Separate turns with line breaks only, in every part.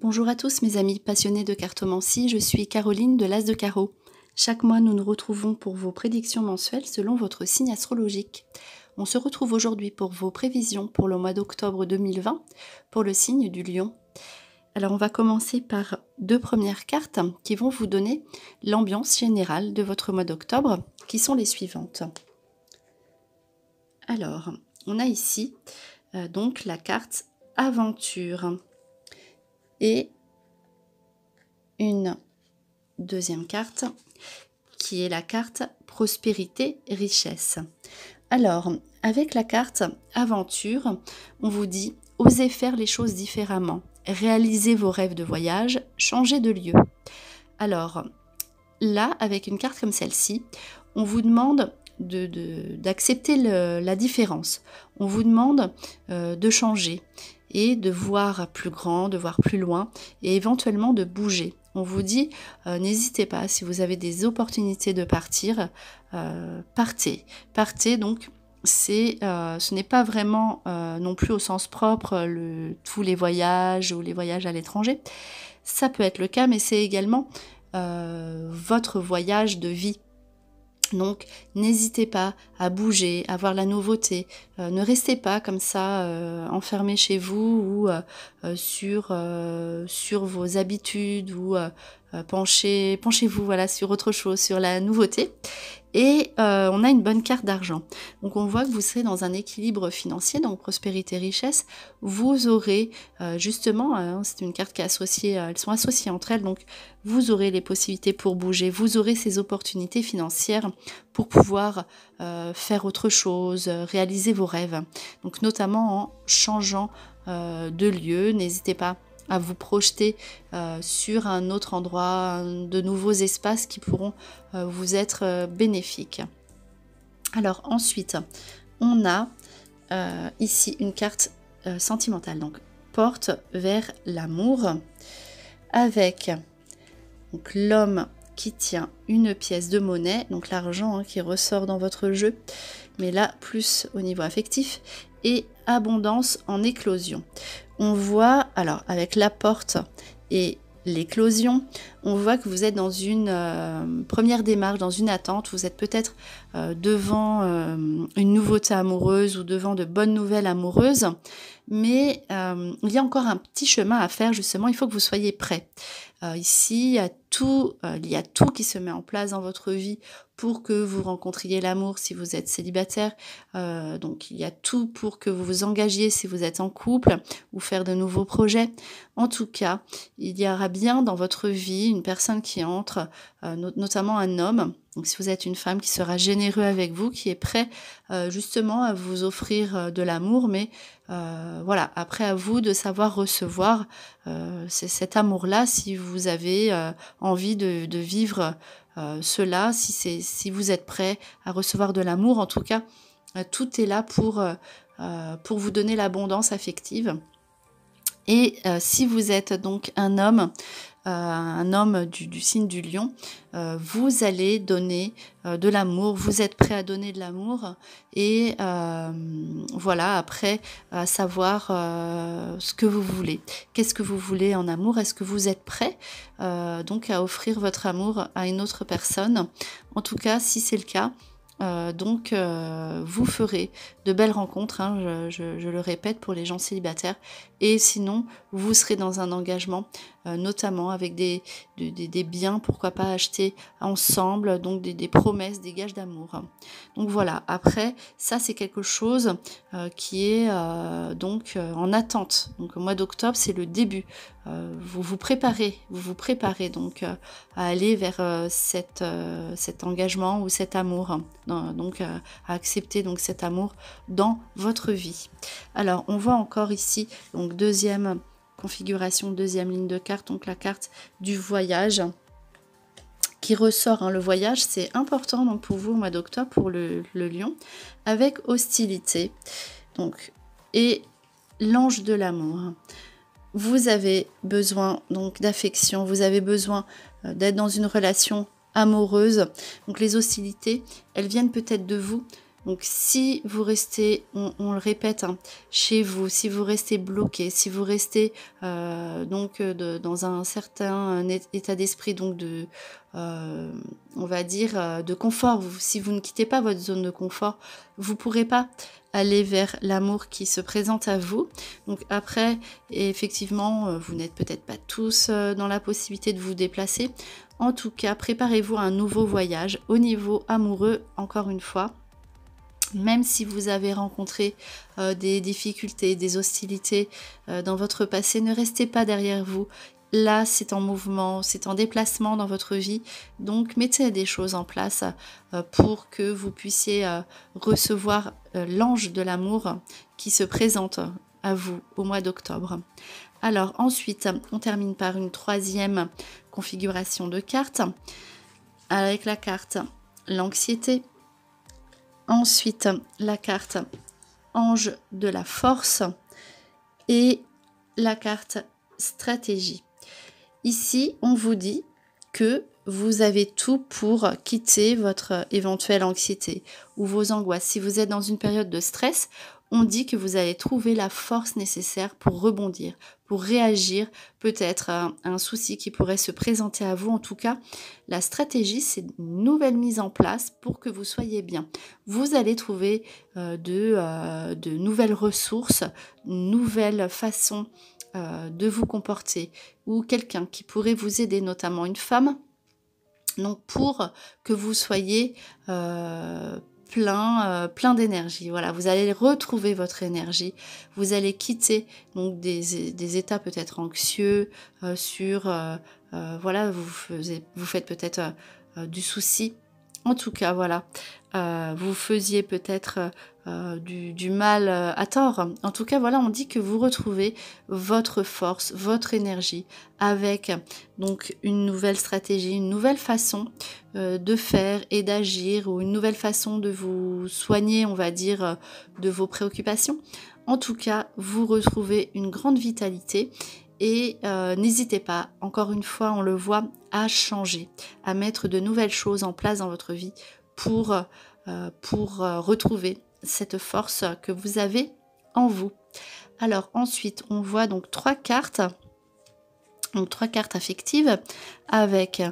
Bonjour à tous mes amis passionnés de cartomancie, je suis Caroline de l'As de Carreau. Chaque mois, nous nous retrouvons pour vos prédictions mensuelles selon votre signe astrologique. On se retrouve aujourd'hui pour vos prévisions pour le mois d'octobre 2020 pour le signe du Lion. Alors on va commencer par deux premières cartes qui vont vous donner l'ambiance générale de votre mois d'octobre, qui sont les suivantes. Alors, on a ici donc la carte Aventure et une deuxième carte qui est la carte Prospérité et Richesse. Alors, avec la carte Aventure, on vous dit « Osez faire les choses différemment, réalisez vos rêves de voyage, changez de lieu ». Alors, là, avec une carte comme celle-ci, on vous demande d'accepter la différence. On vous demande de changer et de voir plus grand, de voir plus loin et éventuellement de bouger. On vous dit, n'hésitez pas, si vous avez des opportunités de partir, partez. Partez, donc, ce n'est pas vraiment non plus au sens propre tous les voyages ou les voyages à l'étranger. Ça peut être le cas, mais c'est également votre voyage de vie. Donc, n'hésitez pas à bouger, à voir la nouveauté. Ne restez pas comme ça enfermé chez vous ou sur vos habitudes ou penchez-vous voilà, sur autre chose, sur la nouveauté. Et on a une bonne carte d'argent. Donc on voit que vous serez dans un équilibre financier, donc prospérité, richesse. Vous aurez justement, c'est une carte qui est associée, elles sont associées entre elles, donc vous aurez les possibilités pour bouger, vous aurez ces opportunités financières pour pouvoir faire autre chose, réaliser vos rêves. Donc notamment en changeant de lieu, n'hésitez pas à vous projeter sur un autre endroit, de nouveaux espaces qui pourront vous être bénéfiques. Alors ensuite, on a ici une carte sentimentale, donc porte vers l'amour, avec l'homme qui tient une pièce de monnaie, donc l'argent qui ressort dans votre jeu, mais là plus au niveau affectif, et abondance en éclosion. On voit, alors avec la porte et l'éclosion, on voit que vous êtes dans une première démarche, dans une attente. Vous êtes peut-être devant une nouveauté amoureuse ou devant de bonnes nouvelles amoureuses, mais il y a encore un petit chemin à faire, justement, il faut que vous soyez prêts. Ici, il y a tout qui se met en place dans votre vie pour que vous rencontriez l'amour si vous êtes célibataire. Donc, il y a tout pour que vous vous engagiez si vous êtes en couple ou faire de nouveaux projets. En tout cas, il y aura bien dans votre vie une personne qui entre, notamment un homme. Donc, si vous êtes une femme, qui sera généreux avec vous, qui est prêt justement à vous offrir de l'amour, mais voilà, après à vous de savoir recevoir cet amour-là, si vous avez envie de vivre cela, si vous êtes prêt à recevoir de l'amour. En tout cas, tout est là pour vous donner l'abondance affective. Et si vous êtes donc un homme du signe du lion, vous allez donner de l'amour, vous êtes prêt à donner de l'amour et voilà, après à savoir ce que vous voulez. Qu'est-ce que vous voulez en amour? Est-ce que vous êtes prêt donc à offrir votre amour à une autre personne? En tout cas, si c'est le cas, vous ferez de belles rencontres, hein, je le répète, pour les gens célibataires, et sinon vous serez dans un engagement, notamment avec des biens, pourquoi pas acheter ensemble, donc des promesses, des gages d'amour. Donc voilà, après ça c'est quelque chose qui est en attente. Donc au mois d'octobre c'est le début. Vous vous préparez donc à aller vers cet engagement ou cet amour, donc à accepter donc cet amour dans votre vie. Alors on voit encore ici donc deuxième configuration, deuxième ligne de carte, donc la carte du voyage qui ressort, hein. Le voyage c'est important donc pour vous au mois d'octobre, pour le lion, avec hostilité donc et l'ange de l'amour. Vous avez besoin donc d'affection, vous avez besoin d'être dans une relation amoureuse. Donc les hostilités, elles viennent peut-être de vous, Donc si vous restez, on le répète, hein, chez vous, si vous restez bloqué, si vous restez dans un certain état d'esprit, donc on va dire, de confort, si vous ne quittez pas votre zone de confort, vous ne pourrez pas aller vers l'amour qui se présente à vous. Donc après, effectivement, vous n'êtes peut-être pas tous dans la possibilité de vous déplacer. En tout cas, préparez-vous à un nouveau voyage au niveau amoureux, encore une fois. Même si vous avez rencontré des difficultés, des hostilités dans votre passé, ne restez pas derrière vous. Là, c'est en mouvement, c'est en déplacement dans votre vie. Donc, mettez des choses en place pour que vous puissiez recevoir l'ange de l'amour qui se présente à vous au mois d'octobre. Alors, ensuite, on termine par une troisième configuration de cartes avec la carte l'anxiété. Ensuite, la carte ange de la force et la carte stratégie. Ici, on vous dit que vous avez tout pour quitter votre éventuelle anxiété ou vos angoisses. Si vous êtes dans une période de stress, on dit que vous allez trouver la force nécessaire pour rebondir, pour réagir peut-être à un souci qui pourrait se présenter à vous. En tout cas, la stratégie, c'est une nouvelle mise en place pour que vous soyez bien. Vous allez trouver de nouvelles ressources, une nouvelle façon de vous comporter, ou quelqu'un qui pourrait vous aider, notamment une femme, donc pour que vous soyez plein d'énergie. Voilà, vous allez retrouver votre énergie, vous allez quitter donc des états peut-être anxieux voilà, vous faites peut-être du souci. En tout cas, voilà, vous faisiez peut-être du mal à tort. En tout cas, voilà, on dit que vous retrouvez votre force, votre énergie avec donc une nouvelle stratégie, une nouvelle façon de faire et d'agir, ou une nouvelle façon de vous soigner, on va dire, de vos préoccupations. En tout cas, vous retrouvez une grande vitalité. Et n'hésitez pas, encore une fois, on le voit, à changer, à mettre de nouvelles choses en place dans votre vie pour retrouver cette force que vous avez en vous. Alors ensuite, on voit donc trois cartes affectives avec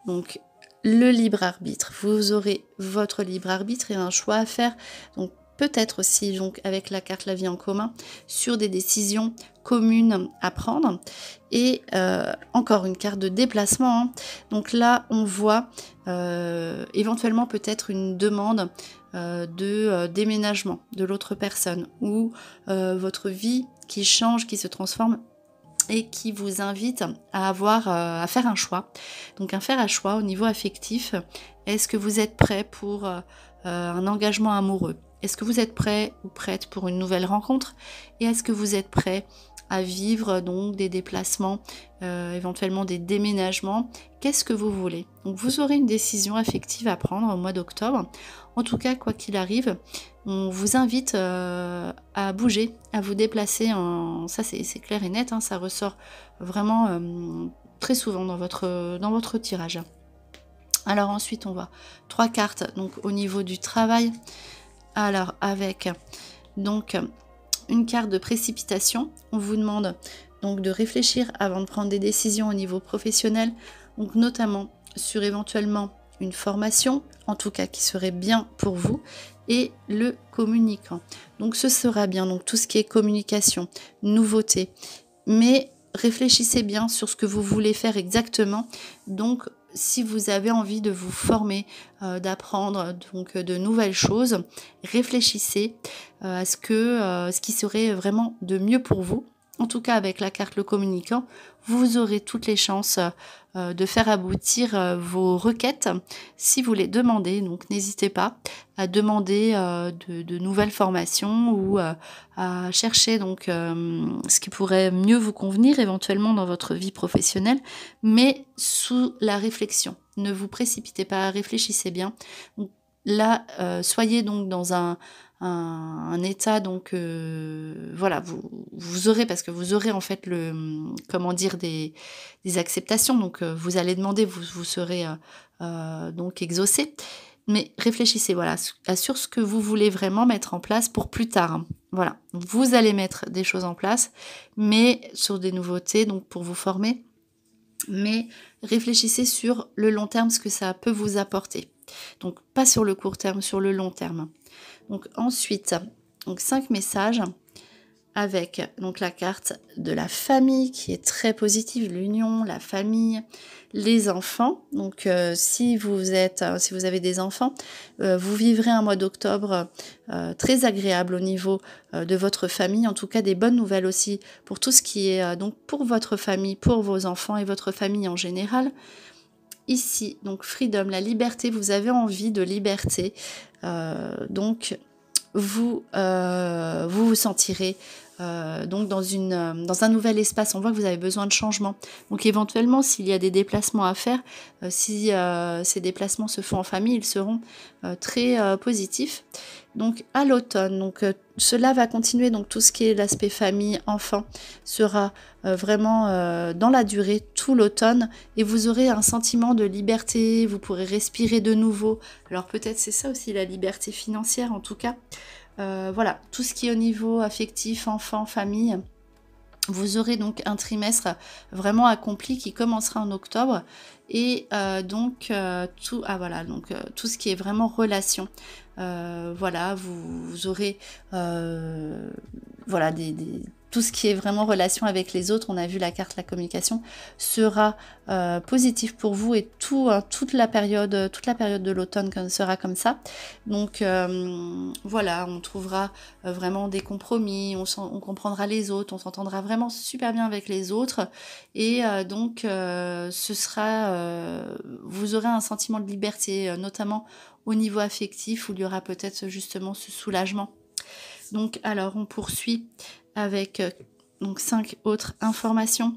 donc le libre arbitre. Vous aurez votre libre arbitre et un choix à faire. Donc peut-être aussi donc avec la carte la vie en commun sur des décisions communes à prendre, et encore une carte de déplacement, hein. Donc là on voit éventuellement peut-être une demande de déménagement de l'autre personne, ou votre vie qui change, qui se transforme et qui vous invite à faire un choix. Donc faire un choix au niveau affectif. Est-ce que vous êtes prêt pour un engagement amoureux? Est-ce que vous êtes prêt ou prête pour une nouvelle rencontre? Et est-ce que vous êtes prêt à vivre donc des déplacements, éventuellement des déménagements? Qu'est-ce que vous voulez? Donc vous aurez une décision affective à prendre au mois d'octobre. En tout cas, quoi qu'il arrive, on vous invite à bouger, à vous déplacer. Ça c'est clair et net, hein, ça ressort vraiment très souvent dans votre tirage. Alors ensuite, on voit trois cartes donc au niveau du travail. Alors avec donc une carte de précipitation, on vous demande donc de réfléchir avant de prendre des décisions au niveau professionnel, donc notamment sur éventuellement une formation, en tout cas qui serait bien pour vous, et le communicant. Donc ce sera bien, donc tout ce qui est communication, nouveauté, mais réfléchissez bien sur ce que vous voulez faire exactement. Donc si vous avez envie de vous former, d'apprendre donc de nouvelles choses, réfléchissez à ce qui serait vraiment de mieux pour vous. En tout cas, avec la carte le communicant, vous aurez toutes les chances de faire aboutir vos requêtes si vous les demandez. Donc n'hésitez pas à demander de nouvelles formations, ou à chercher donc ce qui pourrait mieux vous convenir éventuellement dans votre vie professionnelle, mais sous la réflexion. Ne vous précipitez pas, réfléchissez bien. Donc, là, soyez donc dans un état, donc voilà, vous aurez, parce que vous aurez en fait des acceptations, donc vous allez demander, vous serez donc exaucé, mais réfléchissez voilà, sur ce que vous voulez vraiment mettre en place pour plus tard. Hein. Voilà, vous allez mettre des choses en place, mais sur des nouveautés, donc pour vous former. Mais réfléchissez sur le long terme, ce que ça peut vous apporter. Donc pas sur le court terme, sur le long terme. Donc ensuite, donc 5 messages avec donc la carte de la famille qui est très positive, l'union, la famille, les enfants. Donc si vous avez des enfants, vous vivrez un mois d'octobre très agréable au niveau de votre famille. En tout cas, des bonnes nouvelles aussi pour tout ce qui est donc pour votre famille, pour vos enfants et votre famille en général. Ici, donc freedom, la liberté, vous avez envie de liberté. Donc vous vous sentirez donc dans un nouvel espace. On voit que vous avez besoin de changement. Donc éventuellement, s'il y a des déplacements à faire, si ces déplacements se font en famille, ils seront très positifs. Donc à l'automne, donc cela va continuer. Donc tout ce qui est l'aspect famille, enfant sera vraiment dans la durée tout l'automne et vous aurez un sentiment de liberté. Vous pourrez respirer de nouveau. Alors peut-être c'est ça aussi la liberté financière en tout cas. Voilà, tout ce qui est au niveau affectif, enfant, famille, vous aurez donc un trimestre vraiment accompli qui commencera en octobre et donc tout ce qui est vraiment relation. Voilà, vous aurez voilà tout ce qui est vraiment relation avec les autres, on a vu la carte la communication, sera positif pour vous et toute la période de l'automne sera comme ça. Donc voilà, on trouvera vraiment des compromis, on comprendra les autres, on s'entendra vraiment super bien avec les autres et donc ce sera, vous aurez un sentiment de liberté, notamment au niveau affectif où il y aura peut-être justement ce soulagement. Donc alors on poursuit avec donc 5 autres informations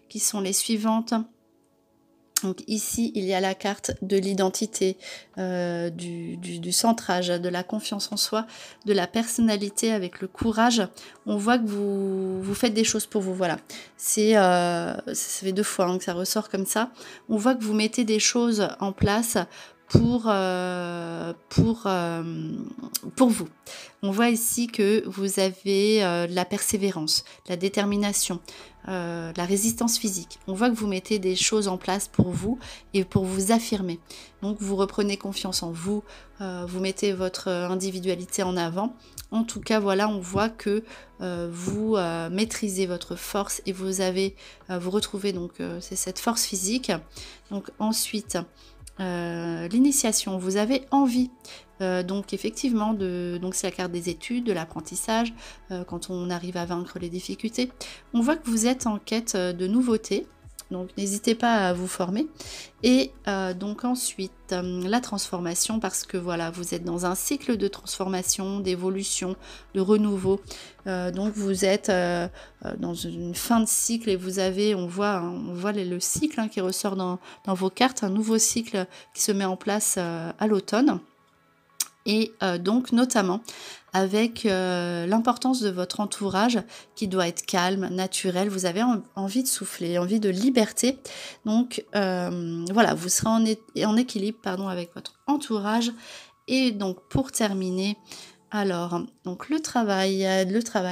qui sont les suivantes. Donc ici, il y a la carte de l'identité, du centrage, de la confiance en soi, de la personnalité avec le courage. On voit que vous faites des choses pour vous, voilà. Ça fait 2 fois hein, que ça ressort comme ça. On voit que vous mettez des choses en place pour vous. On voit ici que vous avez la persévérance, la détermination, la résistance physique. On voit que vous mettez des choses en place pour vous et pour vous affirmer. Donc vous reprenez confiance en vous, vous mettez votre individualité en avant. En tout cas, voilà, on voit que vous maîtrisez votre force et vous retrouvez donc c'est cette force physique. Donc ensuite, l'initiation, vous avez envie donc effectivement donc c'est la carte des études, de l'apprentissage, quand on arrive à vaincre les difficultés. On voit que vous êtes en quête de nouveautés, donc n'hésitez pas à vous former. Et donc ensuite la transformation, parce que voilà, vous êtes dans un cycle de transformation, d'évolution, de renouveau. Donc vous êtes dans une fin de cycle et on voit le cycle qui ressort dans vos cartes, un nouveau cycle qui se met en place à l'automne. Et donc notamment avec l'importance de votre entourage qui doit être calme, naturel. Vous avez envie de souffler, envie de liberté. Donc voilà, vous serez en équilibre avec votre entourage. Et donc pour terminer, alors donc le travail,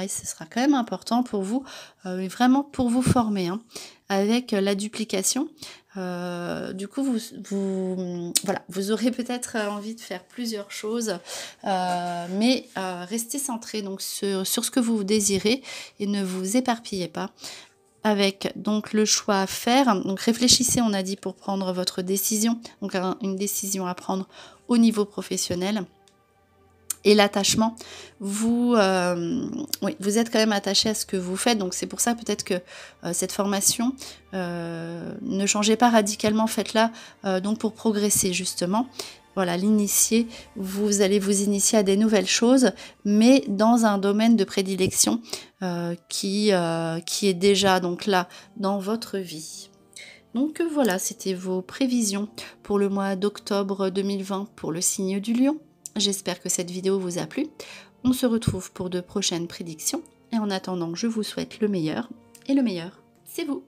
ce sera quand même important pour vous, vraiment pour vous former, hein, avec la duplication. Du coup, vous aurez peut-être envie de faire plusieurs choses, mais restez centré donc sur ce que vous désirez et ne vous éparpillez pas. Avec donc le choix à faire, donc réfléchissez, on a dit, pour prendre votre décision, donc une décision à prendre au niveau professionnel. Et l'attachement, vous êtes quand même attaché à ce que vous faites, donc c'est pour ça peut-être que cette formation, ne changez pas radicalement, faites-la donc pour progresser justement. Voilà, l'initié, vous allez vous initier à des nouvelles choses, mais dans un domaine de prédilection qui est déjà donc là dans votre vie. Donc voilà, c'était vos prévisions pour le mois d'octobre 2020 pour le signe du Lion. J'espère que cette vidéo vous a plu. On se retrouve pour de prochaines prédictions. Et en attendant, je vous souhaite le meilleur. Et le meilleur, c'est vous!